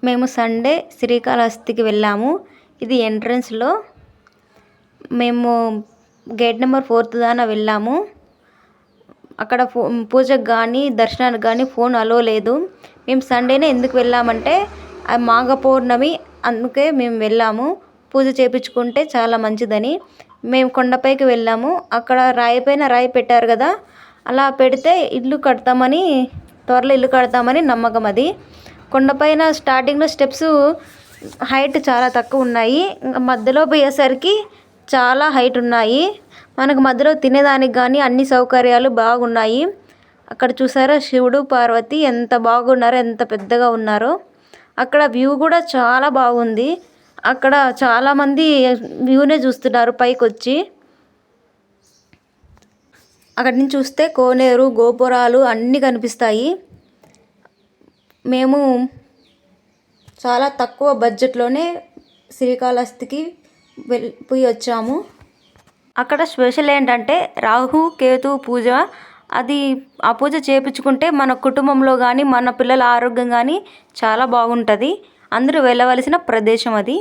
మేము సండే శ్రీకాళహస్తికి వెళ్ళాము. ఇది ఎంట్రన్స్లో మేము గేట్ నెంబర్ 4 దాకా వెళ్ళాము. అక్కడ పూజకు కానీ దర్శనానికి కానీ ఫోన్ అలో లేదు. మేము సండేనే ఎందుకు వెళ్ళామంటే మాఘ పౌర్ణమి, అందుకే మేము వెళ్ళాము. పూజ చేయించుకుంటే చాలా మంచిదని మేము కొండపైకి వెళ్ళాము. అక్కడ రాయి పైన రాయి పెట్టారు కదా, అలా పెడితే త్వరలో ఇల్లు కడతామని నమ్మకం. అది కొండపైన స్టార్టింగ్లో స్టెప్స్ హైట్ చాలా తక్కువ ఉన్నాయి, మధ్యలో పోయేసరికి చాలా హైట్ ఉన్నాయి. మనకు మధ్యలో తినేదానికి కానీ అన్ని సౌకర్యాలు బాగున్నాయి. అక్కడ చూసారా శివుడు పార్వతి ఎంత బాగున్నారో, ఎంత పెద్దగా ఉన్నారో. అక్కడ వ్యూ కూడా చాలా బాగుంది. అక్కడ చాలామంది వ్యూనే చూస్తున్నారు పైకి వచ్చి. అక్కడి నుంచి చూస్తే కోనేరు, గోపురాలు అన్నీ కనిపిస్తాయి. మేము చాలా తక్కువ బడ్జెట్లోనే శ్రీకాళహస్తికి పోయి వచ్చాము. అక్కడ స్పెషల్ ఏంటంటే రాహు కేతు పూజ. ఆ పూజ చేయించుకుంటే మన కుటుంబంలో కానీ మన పిల్లల ఆరోగ్యం కానీ చాలా బాగుంటుంది. అందరూ వెళ్ళవలసిన ప్రదేశం అది.